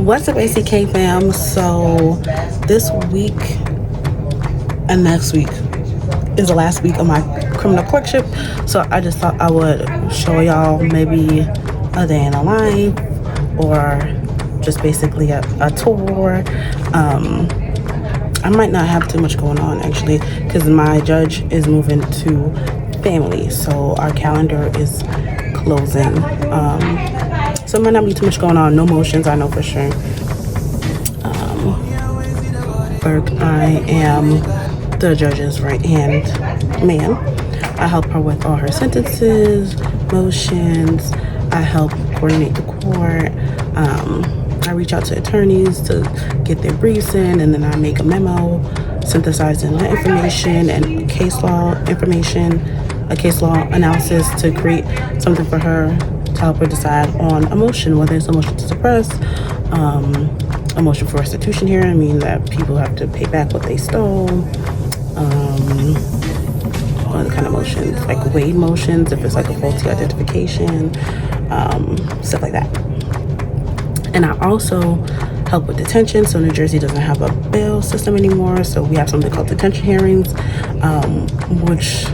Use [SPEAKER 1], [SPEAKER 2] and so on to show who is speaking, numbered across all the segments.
[SPEAKER 1] What's up, NCK fam? So this week and next week is the last week of my criminal clerkship, so I just thought I would show y'all maybe a day in the life, or just basically a tour. I might not have too much going on actually, because my judge is moving to family, so our calendar is closing. So it might not be too much going on. No motions, I know for sure. But I am the judge's right-hand man. I help her with all her sentences, motions. I help coordinate the court. I reach out to attorneys to get their briefs in, and then I make a memo synthesizing the information and case law information, a case law analysis to create something for her to help her decide on a motion, whether it's a motion to suppress, a motion for restitution here. I mean that people have to pay back what they stole. Other kind of motions, like weight motions, if it's like a faulty identification, stuff like that. And I also help with detention. So New Jersey doesn't have a bail system anymore, so we have something called detention hearings, which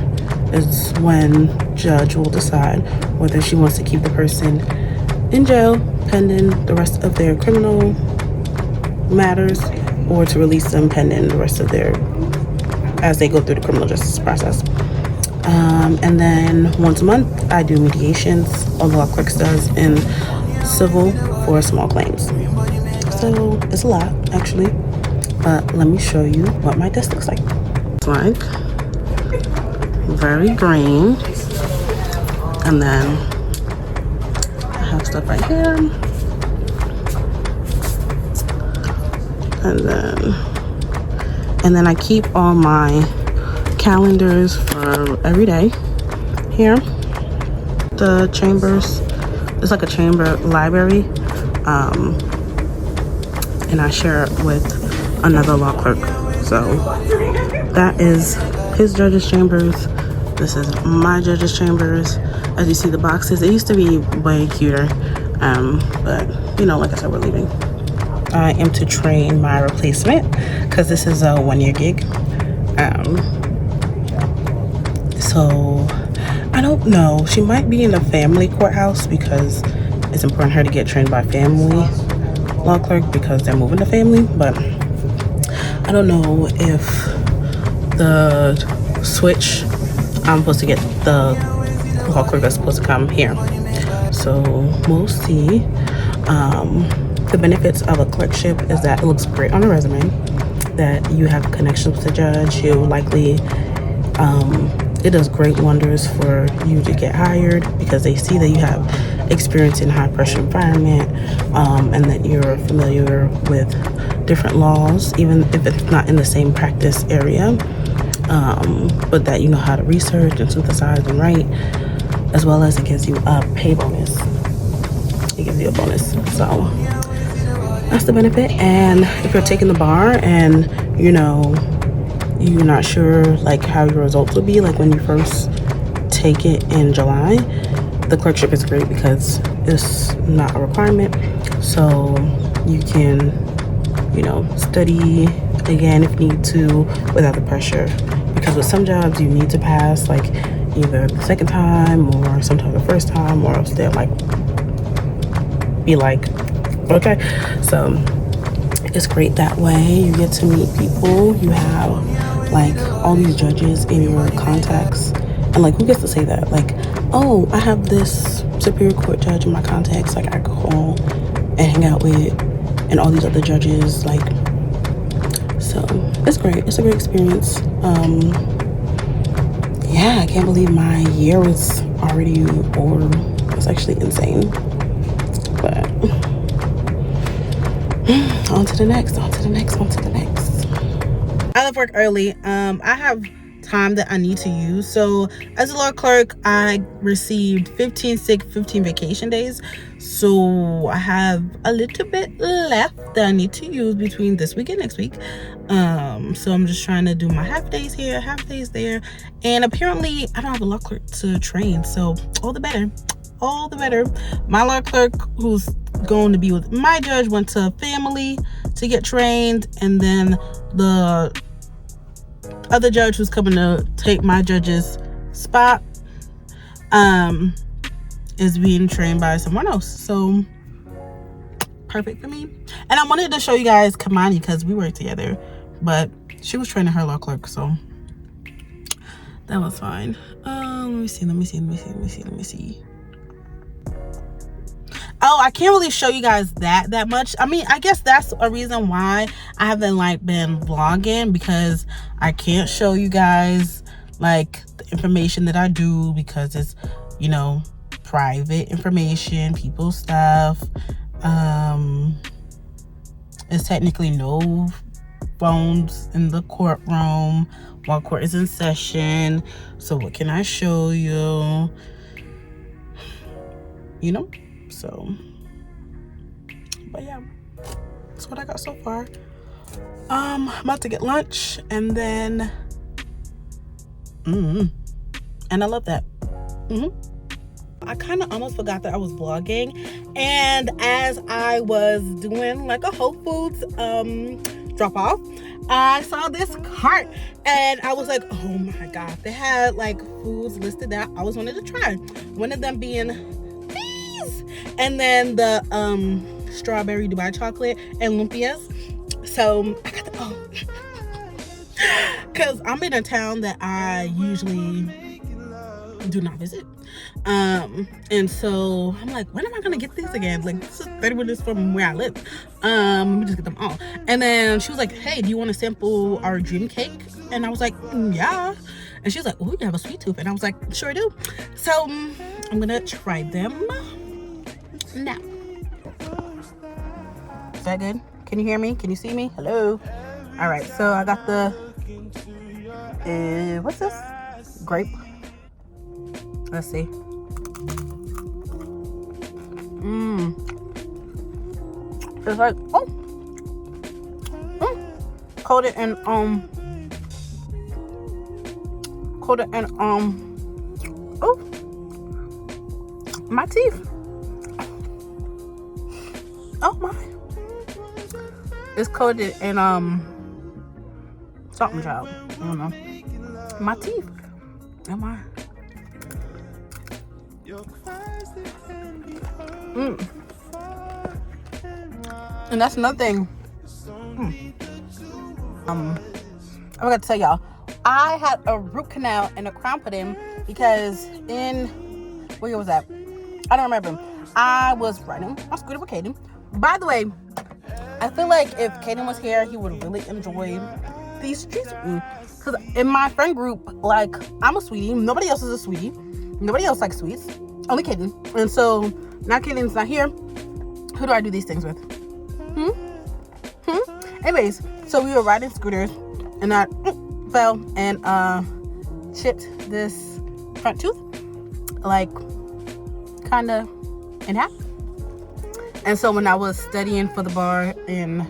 [SPEAKER 1] is when judge will decide whether she wants to keep the person in jail pending the rest of their criminal matters, or to release them pending the rest of their, as they go through the criminal justice process. And then once a month I do mediations, all the law clerks does, in civil for small claims. So it's a lot actually, but let me show you what my desk looks like. It's like very green, and then I have stuff right here, and then I keep all my calendars for every day here. The chambers, it's like a chamber library, and I share it with another law clerk. So that is his judge's chambers. This is my judge's chambers. As you see, the boxes, it used to be way cuter, but you know, like I said, we're leaving. I am to train my replacement because this is a 1-year gig. So I don't know, she might be in the family courthouse because it's important her to get trained by family law clerk because they're moving to family, but I don't know if the switch, I'm supposed to get the law clerk that's supposed to come here. So we'll see. The benefits of a clerkship is that it looks great on a resume, that you have connections with the judge. He'll likely, it does great wonders for you to get hired because they see that you have experience in high pressure environment, and that you're familiar with different laws, even if it's not in the same practice area, but that you know how to research and synthesize and write, as well as it gives you a pay bonus. It gives you a bonus. So that's the benefit. And if you're taking the bar and you know you're not sure like how your results will be, like when you first take it in July, the clerkship is great because it's not a requirement, so you can, you know, study again if you need to without the pressure, because with some jobs you need to pass like either the second time or sometimes the first time, or else they'll like be like, okay. So it's great that way. You get to meet people. You have like all these judges in your contacts, and like who gets to say that, like, oh, I have this Superior Court judge in my contacts, like I call and hang out with, and all these other judges, like, so it's great. It's a great experience. Yeah, I can't believe my year was already over. It's actually insane. But on to the next. I left work early. I have time that I need to use. So as a law clerk, I received 15 sick, 15 vacation days. So I have a little bit left that I need to use between this week and next week. So I'm just trying to do my half days here, half days there. And apparently I don't have a law clerk to train. So all the better. My law clerk, who's going to be with my judge went to family to get trained, and then the other judge who's coming to take my judge's spot is being trained by someone else. So perfect for me. And I wanted to show you guys Kamani because we work together, but she was training her law clerk, so that was fine. Let me see. Oh, I can't really show you guys that much. I mean, I guess that's a reason why I haven't like been vlogging, because I can't show you guys like the information that I do, because it's, you know, private information, people's stuff. There's technically no phones in the courtroom while court is in session. So what can I show you? You know? So, but yeah, that's what I got so far. I'm about to get lunch, and then and I love that. I kind of almost forgot that I was vlogging, and as I was doing like a Whole Foods drop off, I saw this cart and I was like, oh my god, they had like foods listed that I always wanted to try, one of them being these, and then the strawberry Dubai chocolate and lumpias. So I got the because I'm in a town that I usually do not visit, and so I'm like, when am I gonna get these again? Like, this is 30 minutes from where I live. Let me just get them all. And then she was like, hey, do you want to sample our dream cake? And I was like, yeah. And she was like, oh, you have a sweet tooth. And I was like, sure do. So I'm gonna try them now. Is that good? Can you hear me? Can you see me? Hello. All right, so I got the what's this? Grape. Let's see. It's like, coated in my teeth. Oh my. It's coated in something, child. I don't know. My teeth. Am I? And that's another thing. I forgot to tell y'all, I had a root canal and a crown put in because where was that? I don't remember. I was riding my scooter with Kaden. By the way, I feel like if Kaden was here, he would really enjoy these treats with me. Because in my friend group, like, I'm a sweetie. Nobody else is a sweetie. Nobody else likes sweets. Only Kaden. And so now Kaden's not here. Who do I do these things with? Anyways, so we were riding scooters, and I fell and chipped this front tooth, like, kind of in half. And so when I was studying for the bar in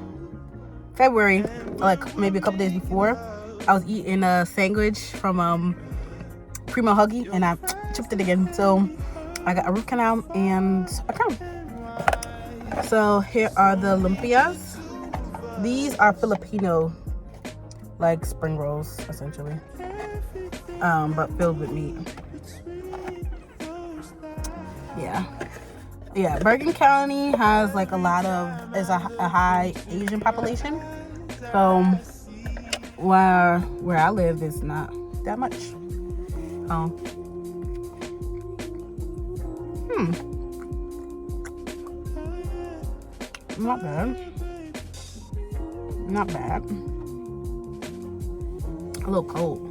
[SPEAKER 1] February, like maybe a couple days before, I was eating a sandwich from Primo Huggy, and I chipped it again. So I got a root canal and a crown. So here are the lumpias. These are Filipino, like, spring rolls, essentially, but filled with meat. Yeah, Bergen County has like a high Asian population. So where I live is not that much. Not bad. A little cold.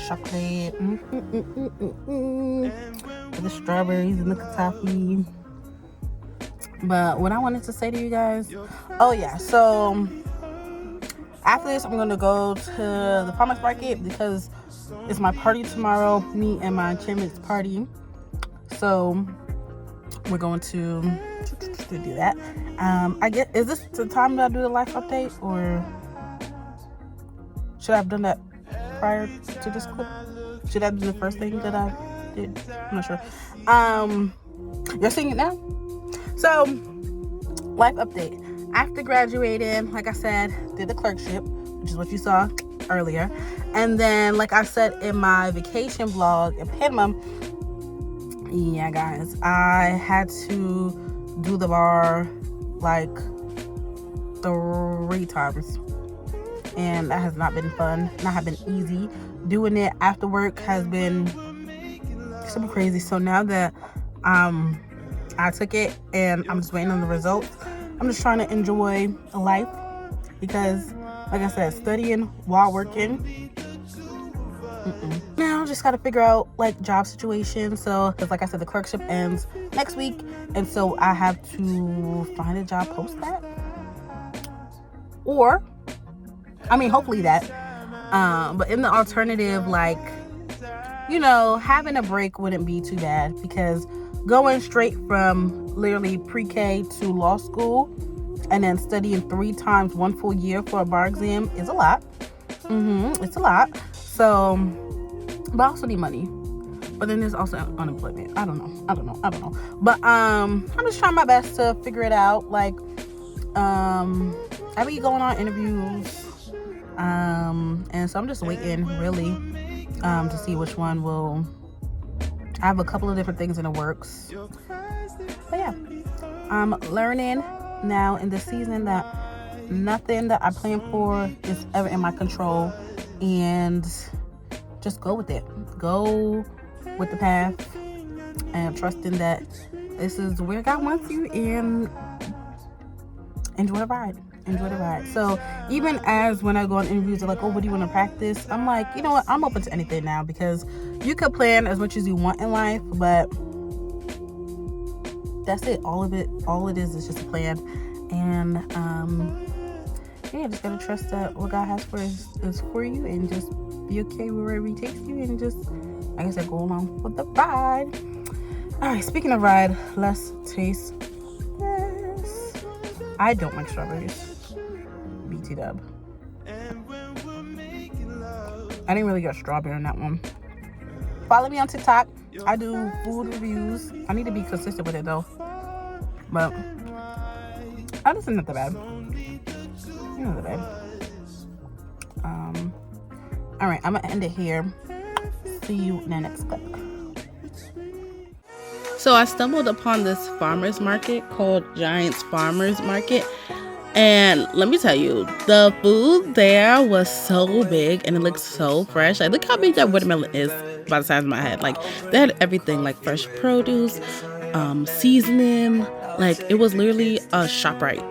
[SPEAKER 1] Chocolate. With the strawberries and the kataki. But what I wanted to say to you guys, so after this I'm gonna go to the farmers market because it's my party tomorrow, me and my chairman's party. So we're going to do that. I guess, is this the time that I do the life update, or should I have done that prior to this clip? Should that be the first thing that I did? I'm not sure. You're seeing it now? So, life update. After graduating, like I said, did the clerkship, which is what you saw earlier. And then, like I said in my vacation vlog in Panama, yeah, guys, I had to do the bar like 3 times. And that has not been fun, not have been easy. Doing it after work has been super crazy. So now that I took it and I'm just waiting on the results, I'm just trying to enjoy life, because like I said, studying while working, now just gotta figure out like job situation. So because like I said, the clerkship ends next week, and so I have to find a job post that, or I mean hopefully that, but in the alternative, like, you know, having a break wouldn't be too bad, because going straight from literally pre-K to law school and then studying 3 times 1 full year for a bar exam is a lot. It's a lot. So, but I also need money. But then there's also unemployment. I don't know. But I'm just trying my best to figure it out. Like, I be going on interviews. And so I'm just waiting really to see which one will. I have a couple of different things in the works. But yeah, I'm learning now in this season that nothing that I plan for is ever in my control, and just go with it. Go with the path and trusting that this is where God wants you, and enjoy the ride. So even as when I go on interviews, they're like, oh, what do you want to practice? I'm like, you know what? I'm open to anything now, because you could plan as much as you want in life, but that's it. All it is just a plan. And yeah, just gotta trust that what God has for is for you, and just be okay with wherever he takes you, and just, like I said, go along with the ride. All right, speaking of ride, let's taste this. I don't like strawberries. BT dub. I didn't really get strawberry on that one. Follow me on TikTok. I do food reviews. I need to be consistent with it though. But honestly, not that bad. Not that bad. All right, I'm gonna end it here. See you in the next clip. So I stumbled upon this farmer's market called Giant's Farmer's Market. And let me tell you, the food there was so big and it looked so fresh. Like, look how big that watermelon is by the size of my head. Like, they had everything, like fresh produce, seasoning. Like, it was literally a ShopRite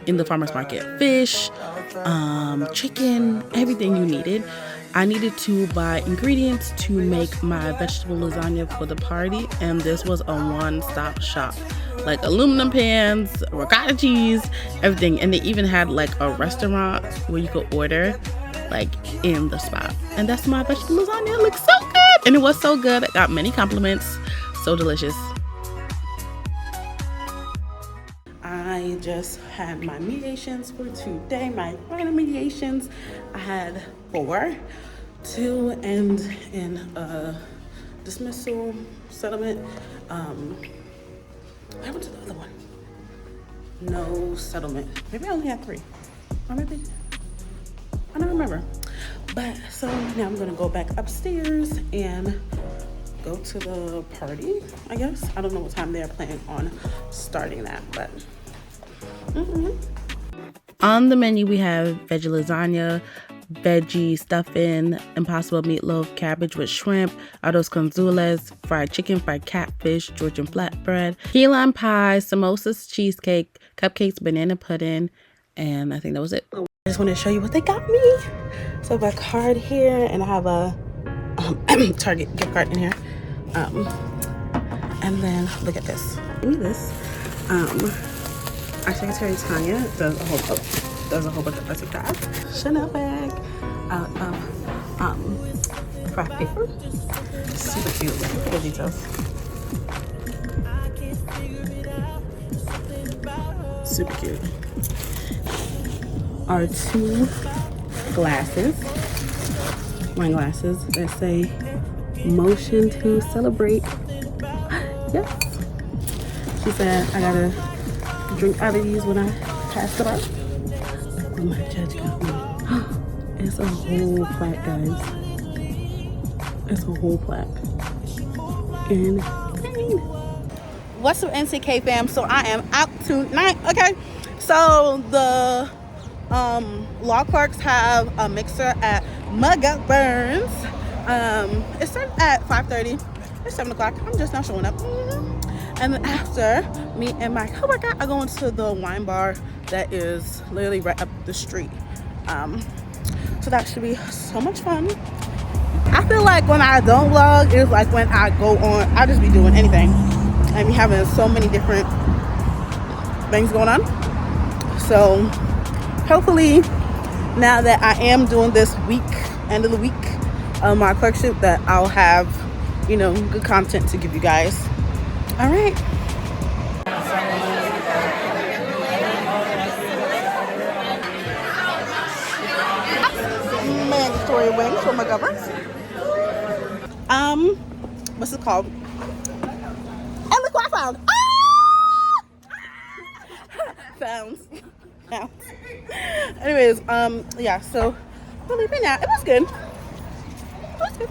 [SPEAKER 1] in the farmer's market. Fish, chicken, everything you needed. I needed to buy ingredients to make my vegetable lasagna for the party, and this was a one-stop shop. Like aluminum pans, ricotta cheese, everything. And they even had like a restaurant where you could order like in the spot. And that's my vegetable lasagna. It looks so good. And it was so good. I got many compliments. So delicious. I just had my mediations for today, my final mediations. I had 4, 2 end in a dismissal settlement. What happened to the other one? No settlement. Maybe I only had 3. Or maybe, I don't remember. But so now I'm gonna go back upstairs and go to the party, I guess. I don't know what time they're planning on starting that, but On the menu we have veggie lasagna, veggie stuffing, impossible meatloaf, cabbage with shrimp, arroz con zules, fried chicken, fried catfish, Georgian flatbread, key lime pie, samosas, cheesecake, cupcakes, banana pudding, and I think that was it. I just want to show you what they got me. So I have a card here, and I have a Target gift card in here. And then look at this. Give me this. Our secretary Tanya does a whole bunch of arts and crafts. Chanel bag out of craft paper. Super cute. Look at the details. Super cute. Our 2 glasses, wine glasses that say motion to celebrate. Yes. She said I gotta drink out of these when I pass it out. Look what my judge got me. It's a whole plaque, guys. It's a whole plaque. Insane. What's up, NCK fam? So I am out tonight. Okay. So the law clerks have a mixer at McGovern's. It started at 5:30. It's 7 o'clock. I'm just now showing up. And then after, me and my coworker are going to the wine bar that is literally right up the street. So that should be so much fun. I feel like when I don't vlog, it's like when I go on, I just be doing anything. I be having so many different things going on. So hopefully now that I am doing this week, end of the week, my clerkship, that I'll have, you know, good content to give you guys. All right. Mandatory wings from McGovern's. What's it called? And look what I found. Found. Anyways, yeah, so we're leaving now. It was good. It was good.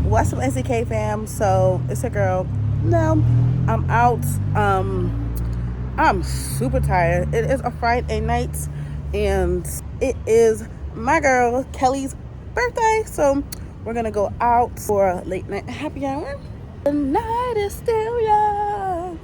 [SPEAKER 1] What's up, NCK fam? So it's a girl. No, I'm out. I'm super tired. It is a Friday night and it is my girl Kelly's birthday, so we're gonna go out for a late night happy hour. The night is still young.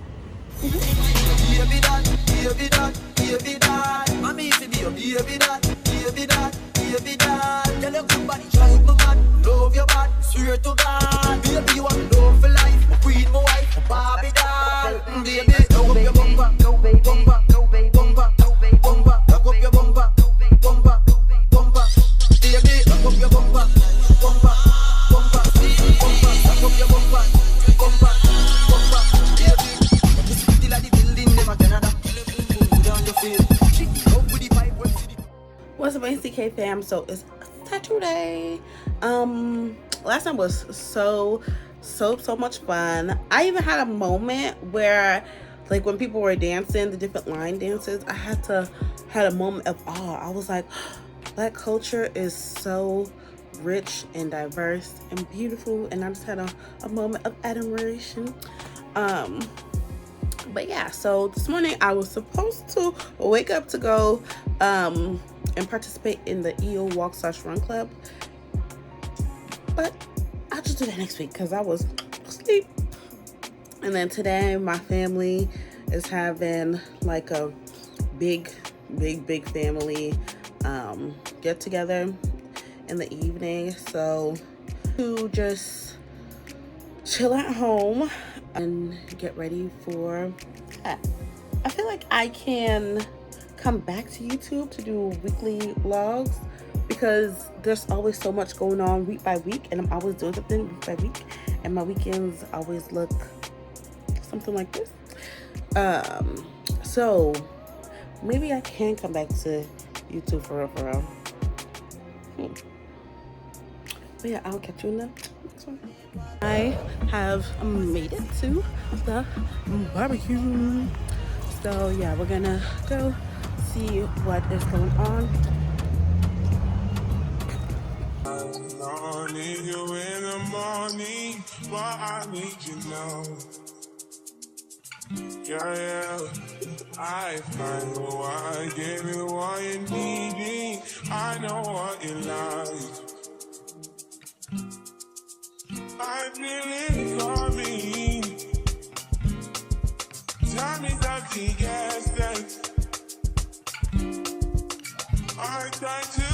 [SPEAKER 1] Love your body, swear to God. Baby, you want love for life. My queen, my wife, my Barbie doll. Baby, lock up your bumper, go baby, bumper, go baby, bumper, go baby, bumper, lock up your bumper, bumper, bumper. Baby, lock up your bumper, bumper, bumper, bumper, lock up your bumper, bumper, bumper. Baby, this is still at the building, never Canada. Down your field. What's up, NCK fam? So it's Saturday. Last night was so much fun. I even had a moment where, like, when people were dancing the different line dances, I had a moment of awe. I was like, Black culture is so rich and diverse and beautiful, and I just had a moment of admiration. But yeah, so this morning I was supposed to wake up to go and participate in the EO Walk/Run Club, but I'll just do that next week because I was asleep. And then today my family is having like a big family get together in the evening, so to just chill at home and get ready for that. I feel like I can come back to YouTube to do weekly vlogs because there's always so much going on week by week, and I'm always doing something week by week, and my weekends always look something like this. So maybe I can come back to YouTube for real. But yeah, I'll catch you in the next one. I have made it to the barbecue. So yeah, we're gonna go see what is going on. I need you in the morning, but I need you now. Yeah, I find why I gave you what you needed. I know what you like. I feel it coming. Time is up to guess that. I try to